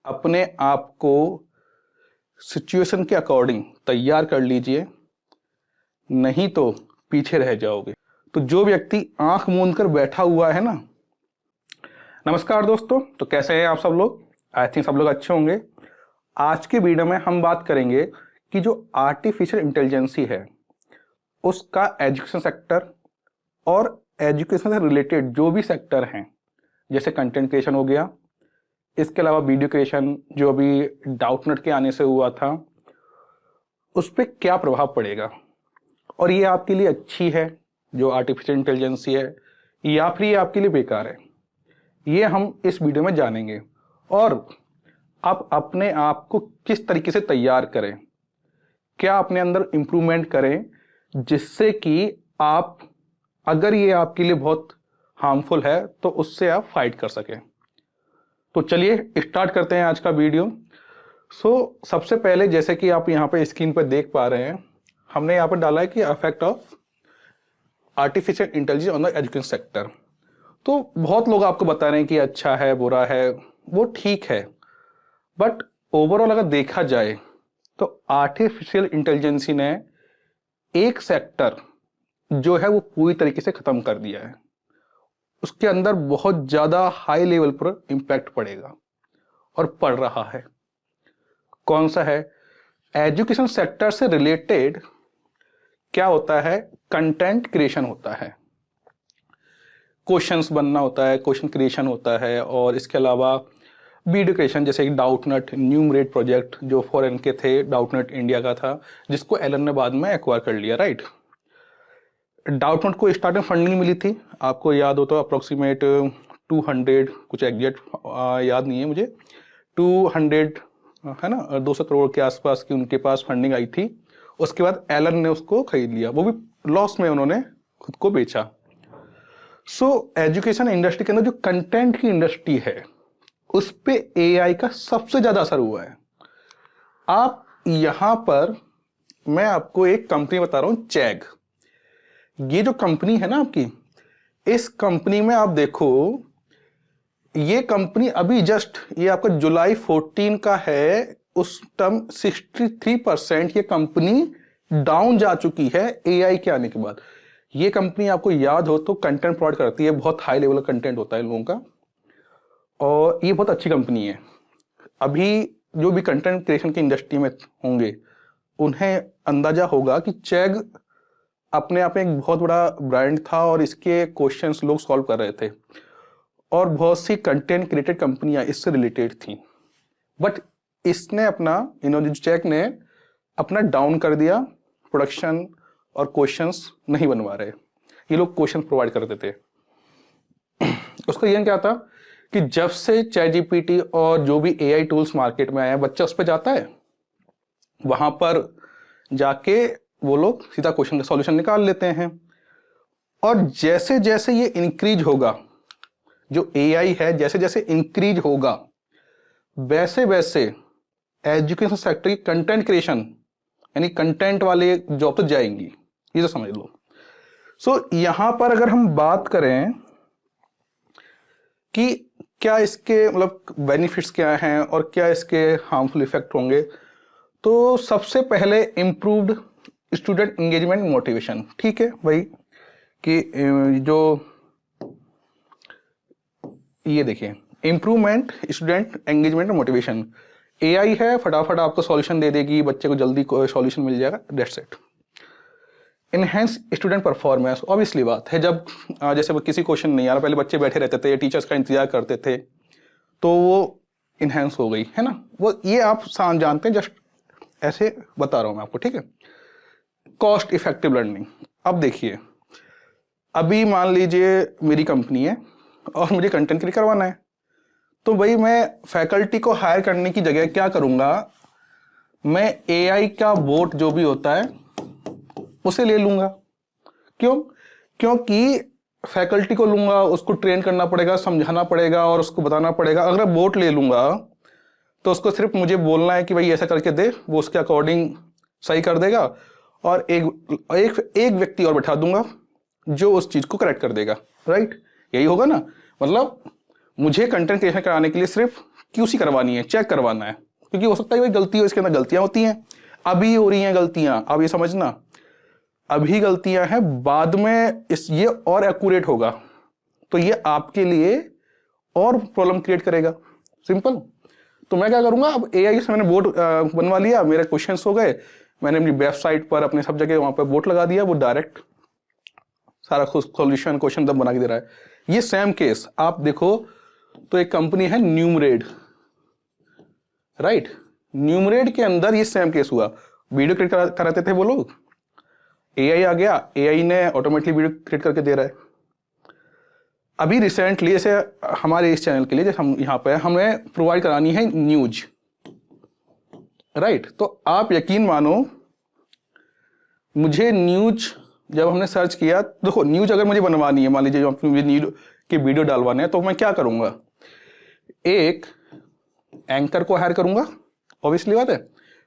अपने आप को सिचुएशन के अकॉर्डिंग तैयार कर लीजिए, नहीं तो पीछे रह जाओगे। तो जो व्यक्ति आंख मूंद कर बैठा हुआ है ना, नमस्कार दोस्तों, तो कैसे हैं आप सब लोग? आई थिंक सब लोग अच्छे होंगे। आज के वीडियो में हम बात करेंगे कि जो आर्टिफिशियल इंटेलिजेंसी है उसका एजुकेशन सेक्टर और एजुकेशन से रिलेटेड जो भी सेक्टर हैं, जैसे कंटेंट क्रिएशन हो गया, इसके अलावा वीडियो क्रिएशन जो अभी डाउटनेट के आने से हुआ था, उस पर क्या प्रभाव पड़ेगा और ये आपके लिए अच्छी है जो आर्टिफिशियल इंटेलिजेंसी है या फिर ये आपके लिए बेकार है, ये हम इस वीडियो में जानेंगे। और आप अपने आप को किस तरीके से तैयार करें, क्या अपने अंदर इम्प्रूवमेंट करें जिससे कि आप, अगर ये आपके लिए बहुत हार्मफुल है तो उससे आप फाइट कर सकें। तो चलिए स्टार्ट करते हैं आज का वीडियो। सबसे पहले जैसे कि आप यहाँ पे स्क्रीन पर देख पा रहे हैं, हमने यहाँ पर डाला है कि effect of artificial intelligence on the education sector. तो बहुत लोग आपको बता रहे हैं कि अच्छा है, बुरा है, वो ठीक है, बट ओवरऑल अगर देखा जाए तो आर्टिफिशियल इंटेलिजेंसी ने एक सेक्टर जो है वो पूरी तरीके से खत्म कर दिया है। उसके अंदर बहुत ज्यादा हाई लेवल पर इंपैक्ट पड़ेगा और पड़ रहा है। कौन सा है? एजुकेशन सेक्टर से रिलेटेड क्या होता है? कंटेंट क्रिएशन होता है, क्वेश्चंस बनना होता है, क्वेश्चन क्रिएशन होता है, और इसके अलावा वीडियो क्रिएशन, जैसे कि डाउटनेट न्यूमरेट प्रोजेक्ट जो फॉरेन के थे, डाउटनेट इंडिया का था, जिसको एलन ने बाद में एक्वायर कर लिया, राइट। डाउटनेट को स्टार्टिंग फंडिंग मिली थी, आपको याद हो तो अप्रोक्सीमेट 200, कुछ एग्जैक्ट याद नहीं है मुझे, 200 है ना, 200 करोड़ के आसपास की उनके पास फंडिंग आई थी। उसके बाद एलन ने उसको खरीद लिया, वो भी लॉस में उन्होंने खुद को बेचा। एजुकेशन इंडस्ट्री के अंदर जो कंटेंट की इंडस्ट्री है उस पे एआई का सबसे ज्यादा असर हुआ है। आप यहां पर, मैं आपको एक कंपनी बता रहा हूं, चैग। ये जो कंपनी है ना आपकी, इस कंपनी में आप देखो, ये कंपनी अभी जस्ट, ये आपका जुलाई 14 का है, उस टाइम 63% ये कंपनी डाउन जा चुकी है एआई के आने के बाद। ये कंपनी आपको याद हो तो कंटेंट प्रोवाइड करती है, बहुत हाई लेवल का कंटेंट होता है इन लोगों का, और ये बहुत अच्छी कंपनी है। अभी जो भी कंटेंट क्रिएशन की इंडस्ट्री में होंगे उन्हें अंदाजा होगा कि चैग अपने आप में एक बहुत बड़ा ब्रांड था और इसके क्वेश्चंस लोग सॉल्व कर रहे थे, और बहुत सी कंटेंट क्रिएटेड कंपनियां इससे रिलेटेड थी। बट इसने अपना, इन्होंने, चैग ने अपना डाउन कर दिया, प्रोडक्शन और क्वेश्चंस नहीं बनवा रहे। ये लोग क्वेश्चन प्रोवाइड करते थे। उसका रीजन क्या था कि जब से चैट जीपीटी और जो भी एआई टूल्स मार्केट में आए हैं, बच्चा उस पर जाता है, वहां पर जाके वो लोग सीधा क्वेश्चन का सॉल्यूशन निकाल लेते हैं। और जैसे जैसे ये इंक्रीज होगा, जो एआई है जैसे जैसे इंक्रीज होगा, वैसे वैसे एजुकेशन सेक्टर की कंटेंट क्रिएशन, यानी कंटेंट वाले जॉब तो जाएंगी, ये तो समझ लो। यहां पर अगर हम बात करें कि क्या इसके मतलब बेनिफिट्स क्या हैं और क्या इसके हार्मफुल इफेक्ट होंगे, तो सबसे पहले इम्प्रूव्ड स्टूडेंट एंगेजमेंट मोटिवेशन। ठीक है भाई, कि जो ये देखिए, improvement student engagement motivation, AI है, फटाफट आपको सॉल्यूशन दे देगी, बच्चे को जल्दी सॉल्यूशन मिल जाएगा, that's it. Enhance student performance, obviously बात है, जब जैसे किसी क्वेश्चन नहीं आ रहा, पहले बच्चे बैठे रहते थे, टीचर्स का इंतजार करते थे, तो वो इनहेंस हो गई है ना, वो ये आप जानते हैं, जस्ट ऐसे बता रहा हूं मैं आपको, ठीक है। कॉस्ट इफेक्टिव लर्निंग, अब देखिए, अभी मान लीजिए मेरी कंपनी है और मुझे कंटेंट क्रिएट करवाना है, तो भाई मैं फैकल्टी को हायर करने की जगह क्या करूंगा, मैं एआई का बोट जो भी होता है उसे ले लूंगा। क्यों? क्योंकि फैकल्टी को लूंगा, उसको ट्रेन करना पड़ेगा, समझाना पड़ेगा और उसको बताना पड़ेगा। अगर बोट ले लूंगा तो उसको सिर्फ मुझे बोलना है कि भाई ऐसा करके दे, वो उसके अकॉर्डिंग सही कर देगा, और एक व्यक्ति और बैठा दूंगा जो उस चीज को करेक्ट कर देगा, राइट। यही होगा ना, मतलब मुझे कंटेंट क्रिएशन कराने के लिए सिर्फ QC करवानी है, चेक करवाना है, क्योंकि हो सकता है भाई गलती हो, इसके अंदर गलतियां होती हैं, अभी हो रही हैं गलतियां, अब ये समझना अभी गलतियां हैं, बाद में ये और एक्यूरेट होगा तो ये आपके लिए और प्रॉब्लम क्रिएट करेगा। सिंपल। तो मैं क्या करूंगा, अब AI से मैंने बोर्ड बनवा लिया, मेरे क्वेश्चंस हो गए, मैंने अपनी वेबसाइट पर अपने सब जगह वहां पर बोर्ड लगा दिया, वो डायरेक्ट सारा सॉल्यूशन क्वेश्चन तब बना के दे रहा है। ये सेम केस आप देखो तो एक कंपनी है न्यूमरेड, राइट। न्यूमरेड के अंदर ये सेम केस हुआ, वीडियो क्रिएट कराते थे वो लोग, AI आ गया, AI ने ऑटोमेटिकली वीडियो क्रिएट करके दे रहा है। अभी रिसेंटली जैसे हमारे इस चैनल के लिए जैसे हम यहाँ पे हमें प्रोवाइड करानी है न्यूज, राइट। तो आप यकीन मानो मुझे न्यूज जब हमने सर्च किया, देखो न्यूज अगर मुझे बनवानी है, मान लीजिए मुझे न्यूज की वीडियो डालवाने हैं, तो मैं क्या करूंगा, एक एंकर को हायर करूंगा, ऑब्वियसली बात है,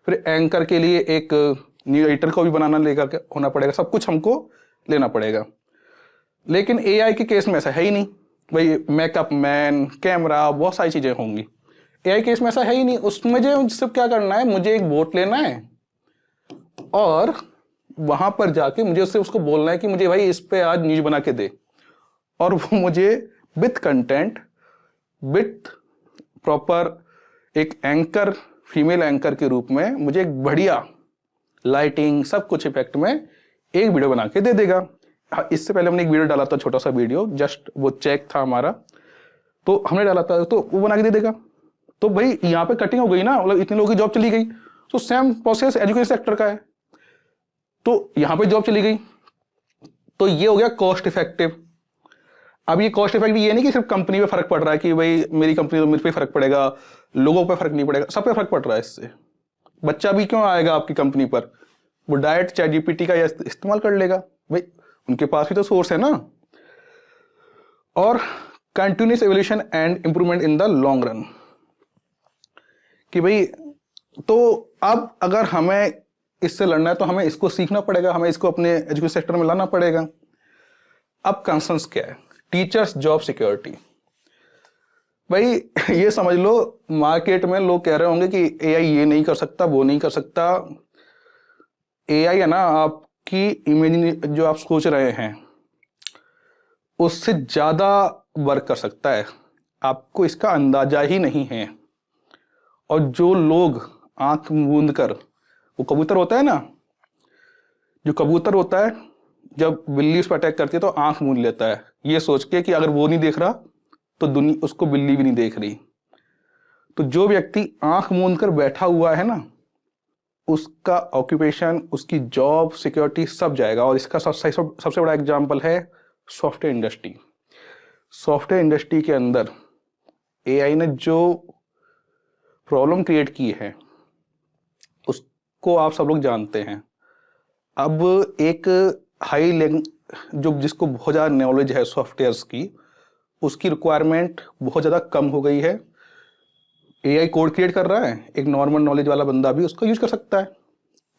फिर एंकर के लिए एक न्यूज एडिटर को भी बनाना लेकर होना पड़ेगा, सब कुछ हमको लेना पड़ेगा। लेकिन AI के केस में ऐसा है ही नहीं भाई, मेकअप मैन, कैमरा, बहुत सारी चीजें होंगी। AI केस में ऐसा है ही नहीं, उसमें मुझे सिर्फ क्या करना है, मुझे एक बोट लेना है और वहां पर जाके मुझे उससे उसको बोलना है कि मुझे भाई इस पे आज न्यूज बना के दे, और वो मुझे विथ कंटेंट, विथ प्रॉपर एक एंकर, फीमेल एंकर के रूप में मुझे एक बढ़िया लाइटिंग सब कुछ इफेक्ट में एक वीडियो बना के दे देगा। इससे पहले हमने एक वीडियो डाला था, छोटा सा वीडियो, जस्ट वो चेक था हमारा, तो हमने डाला था, तो वो बना के दे देगा। तो भाई यहाँ पे कटिंग हो गई ना, मतलब इतने लोगों की जॉब चली गई। तो सेम प्रोसेस एजुकेशन सेक्टर का है, तो यहाँ पे जॉब चली गई, तो ये हो गया कॉस्ट इफेक्टिव। अब ये कॉस्ट इफेक्टिव ये नहीं कि सिर्फ कंपनी पे फर्क पड़ रहा है कि भाई मेरी कंपनी तो मेरे पे फर्क पड़ेगा, लोगों पे फर्क नहीं पड़ेगा, सब पे फर्क पड़ रहा है। इससे बच्चा भी क्यों आएगा आपकी कंपनी पर, वो डायरेक्ट ChatGPT का इस्तेमाल कर लेगा, भाई उनके पास भी तो सोर्स है ना। और continuous evolution and improvement in the long run, कि भाई तो अब अगर हमें इससे लड़ना है तो हमें इसको सीखना पड़ेगा, हमें इसको अपने एजुकेशन सेक्टर में लाना पड़ेगा। अब कंसर्न्स क्या है, टीचर्स जॉब सिक्योरिटी। भाई ये समझ लो, मार्केट में लोग कह रहे होंगे कि AI ये नहीं कर सकता, वो नहीं कर सकता। AI है ना, आपकी इमेजिन जो आप सोच रहे हैं उससे ज्यादा वर्क कर सकता है, आपको इसका अंदाजा ही नहीं है। और जो लोग आंख मूंद कर, वो कबूतर होता है ना, जो कबूतर होता है जब बिल्ली उस पर अटैक करती है तो आंख मूंद लेता है, ये सोच के कि अगर वो नहीं देख रहा तो दुनिया उसको बिल्ली भी नहीं देख रही। तो जो व्यक्ति आंख मूंद कर बैठा हुआ है ना, उसका ऑक्यूपेशन, उसकी जॉब सिक्योरिटी सब जाएगा। और इसका सबसे बड़ा एग्जांपल है सॉफ्टवेयर इंडस्ट्री। सॉफ्टवेयर इंडस्ट्री के अंदर AI ने जो प्रॉब्लम क्रिएट की है उसको आप सब लोग जानते हैं। अब एक हाई लेवल जो जिसको बहुत ज़्यादा नॉलेज है सॉफ्टवेयर्स की, उसकी रिक्वायरमेंट बहुत ज़्यादा कम हो गई है। AI कोड क्रिएट कर रहा है, एक नॉर्मल नॉलेज वाला बंदा भी उसको यूज कर सकता है।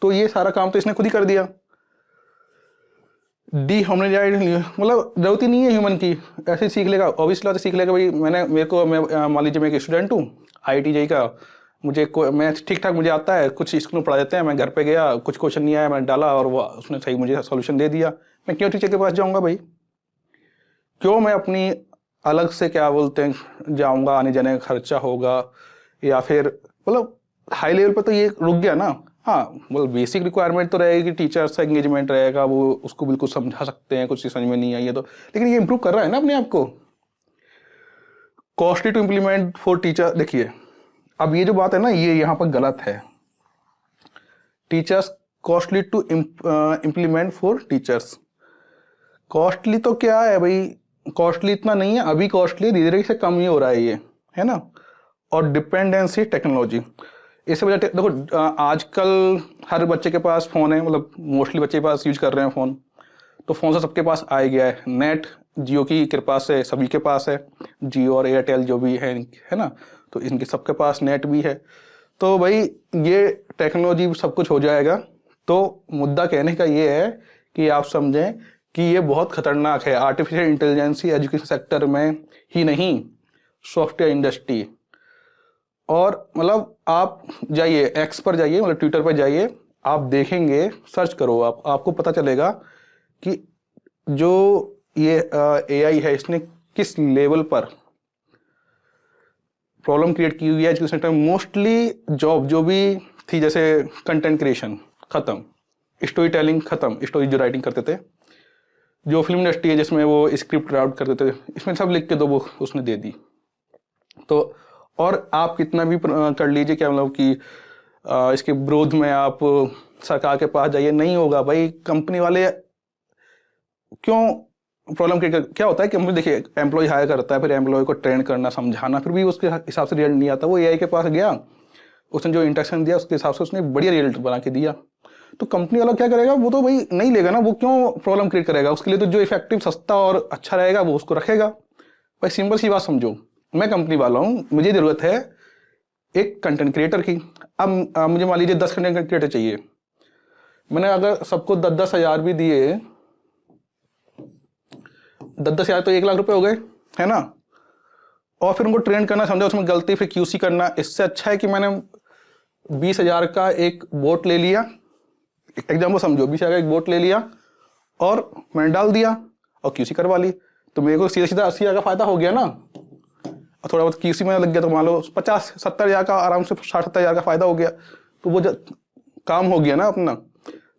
तो ये सारा काम तो इसने खुद ही कर दिया। मतलब जरूरत ही नहीं है ह्यूमन की, ऐसे ही सीख लेगा, ऑब्वियसली सीख लेगा। भाई मैं मान लीजिए मैं एक स्टूडेंट हूँ IIT का, मैं ठीक ठाक मुझे आता है, कुछ स्कूल में पढ़ा देते हैं, मैं घर पे गया, कुछ क्वेश्चन नहीं आया, मैंने डाला और वो उसने सही मुझे सॉल्यूशन दे दिया। मैं क्यों टीचर के पास जाऊंगा भाई, क्यों मैं अपनी अलग से क्या बोलते हैं जाऊंगा, आने जाने का खर्चा होगा, या फिर मतलब हाई लेवल पर तो ये रुक गया ना। हाँ मतलब बेसिक रिक्वायरमेंट तो रहेगी कि टीचर से एंगेजमेंट रहेगा, वो उसको बिल्कुल समझा सकते हैं, कुछ समझ में नहीं आई है तो, लेकिन ये इंप्रूव कर रहा है ना अपने आप को। Costly to implement for teacher, देखिए अब ये जो बात है ना, ये यहाँ पर गलत है। Teachers costly to implement for teachers, costly तो क्या है भाई, कॉस्टली इतना नहीं है, अभी कॉस्टली धीरे धीरे से कम ही हो रहा है ये, है ना। और डिपेंडेंसी टेक्नोलॉजी, इससे वजह देखो आजकल हर बच्चे के पास फ़ोन है, मतलब मोस्टली बच्चे के पास यूज कर रहे हैं फ़ोन, तो फ़ोन से सबके पास आ गया है। नेट जियो की कृपा से सभी के पास है, जियो और एयरटेल जो भी है ना, तो इनके सबके पास नेट भी है। तो भाई ये टेक्नोलॉजी सब कुछ हो जाएगा। तो मुद्दा कहने का ये है कि आप समझें कि ये बहुत खतरनाक है। आर्टिफिशियल इंटेलिजेंस एजुकेशन सेक्टर में ही नहीं, सॉफ्टवेयर इंडस्ट्री, और मतलब आप जाइए एक्स पर जाइए, मतलब ट्विटर पर जाइए, आप देखेंगे, सर्च करो, आपको पता चलेगा कि जो ये एआई है इसने किस लेवल पर प्रॉब्लम क्रिएट की हुई है एजुकेशन सेक्टर में। मोस्टली जॉब जो भी थी, जैसे कंटेंट क्रिएशन खत्म, स्टोरी टेलिंग खत्म, स्टोरी जो राइटिंग करते थे, जो फिल्म इंडस्ट्री है जिसमें वो स्क्रिप्ट राउट करते थे, इसमें सब लिख के दो, वो उसने दे दी। तो और आप कितना भी कर लीजिए, क्या मतलब कि इसके विरोध में आप सरकार के पास जाइए, नहीं होगा भाई। कंपनी वाले क्यों प्रॉब्लम क्या होता है कि कंपनी, देखिए एम्प्लॉय हायर करता है, फिर एम्प्लॉय को ट्रेन करना, समझाना, फिर भी उसके हिसाब से रिजल्ट नहीं आता। वो एआई के पास गया, उसने जो इंस्ट्रक्शन दिया उसके हिसाब से उसने बढ़िया रिजल्ट बना के दिया। तो कंपनी वाला क्या करेगा, वो तो भाई नहीं लेगा ना, वो क्यों प्रॉब्लम क्रिएट करेगा। उसके लिए तो जो इफेक्टिव, सस्ता और अच्छा रहेगा वो उसको रखेगा। भाई सिंपल सी बात समझो, मैं कंपनी वाला हूँ, मुझे जरूरत है एक कंटेंट क्रिएटर की। अब मुझे मान लीजिए 10 कंटेंट क्रिएटर चाहिए, मैंने अगर सबको 10-10 हज़ार भी दिए, 10-10 हज़ार तो 1 लाख रुपए हो गए, है ना। और फिर उनको ट्रेन करना, समझा उसमें गलती, फिर क्यूसी करना। इससे अच्छा है कि मैंने 20,000 का एक बोट ले लिया, एग्जाम्पल समझो, 20,000 का एक बोट ले लिया और मैंने डाल दिया और क्यूसी करवा ली, तो मेरे को सीधा सीधा 80,000 का फायदा हो गया ना। और थोड़ा बहुत क्यूसी में लग गया तो मान लो 50-70 हज़ार का, आराम से 60-70 हज़ार का फायदा हो गया, तो वो काम हो गया ना अपना।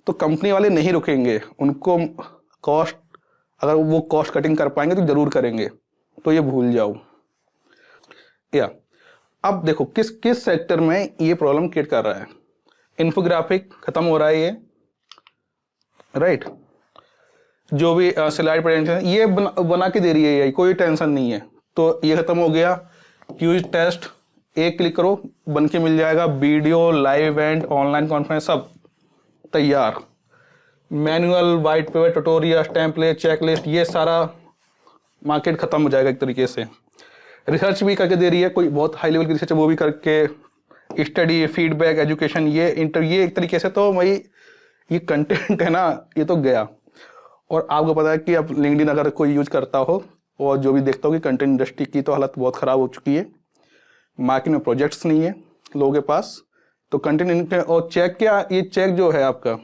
तो कंपनी वाले नहीं रुकेंगे, उनको कॉस्ट, अगर वो कॉस्ट कटिंग कर पाएंगे तो जरूर करेंगे, तो ये भूल जाओ। या अब देखो किस किस सेक्टर में ये प्रॉब्लम क्रिएट कर रहा है। इन्फोग्राफिक खत्म हो रहा है ये, राइट। जो भी स्लाइड प्रेजेंटेशन ये बना के दे रही है ये, कोई टेंशन नहीं है, तो ये खत्म हो गया। क्यूज टेस्ट, एक क्लिक करो बन के मिल जाएगा। Video, live event, online conference सब तैयार। Manual, white paper, tutorial, template, checklist, ये सारा मार्केट खत्म हो जाएगा एक तरीके से। रिसर्च भी करके दे रही है, कोई बहुत हाई लेवल की रिसर्च है वो भी करके, स्टडी, फीडबैक, एजुकेशन, ये एक तरीके से। तो भाई ये कंटेंट है ना, ये तो गया। और आपको पता है कि अब लिंक्डइन अगर कोई यूज करता हो और जो भी देखता हो कि कंटेंट इंडस्ट्री की तो हालत बहुत खराब हो चुकी है। मार्केट में प्रोजेक्ट्स नहीं है लोगों के पास, तो कंटेंट। और चेक, क्या ये चेक जो है आपका,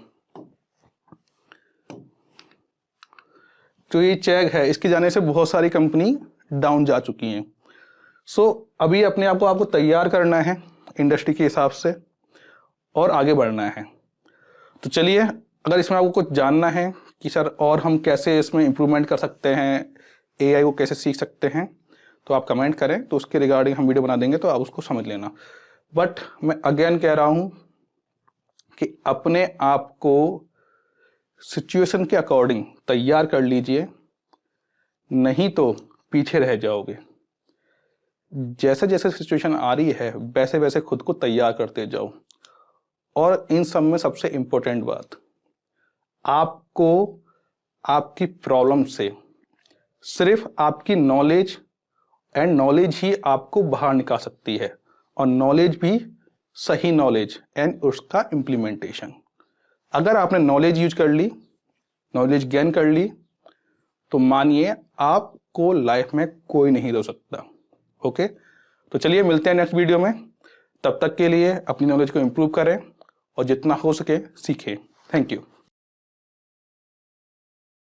जो ये चेक है, इसके जाने से बहुत सारी कंपनी डाउन जा चुकी हैं। सो अभी अपने आप को आपको तैयार करना है इंडस्ट्री के हिसाब से और आगे बढ़ना है। तो चलिए, अगर इसमें आपको कुछ जानना है कि सर और हम कैसे इसमें इम्प्रूवमेंट कर सकते हैं, एआई को कैसे सीख सकते हैं, तो आप कमेंट करें, तो उसके रिगार्डिंग हम वीडियो बना देंगे, तो आप उसको समझ लेना। बट मैं अगेन कह रहा हूं कि अपने आप को सिचुएशन के अकॉर्डिंग तैयार कर लीजिए, नहीं तो पीछे रह जाओगे। जैसे जैसे सिचुएशन आ रही है वैसे वैसे खुद को तैयार करते जाओ। और इन सब में सबसे इंपॉर्टेंट बात, आपको आपकी प्रॉब्लम से सिर्फ आपकी नॉलेज एंड नॉलेज ही आपको बाहर निकाल सकती है, और नॉलेज भी सही नॉलेज एंड उसका इम्प्लीमेंटेशन। अगर आपने नॉलेज यूज कर ली, नॉलेज गेन कर ली, तो मानिए आपको लाइफ में कोई नहीं रोक सकता। ओके, तो चलिए मिलते हैं नेक्स्ट वीडियो में। तब तक के लिए अपनी नॉलेज को इम्प्रूव करें और जितना हो सके सीखें। Thank you.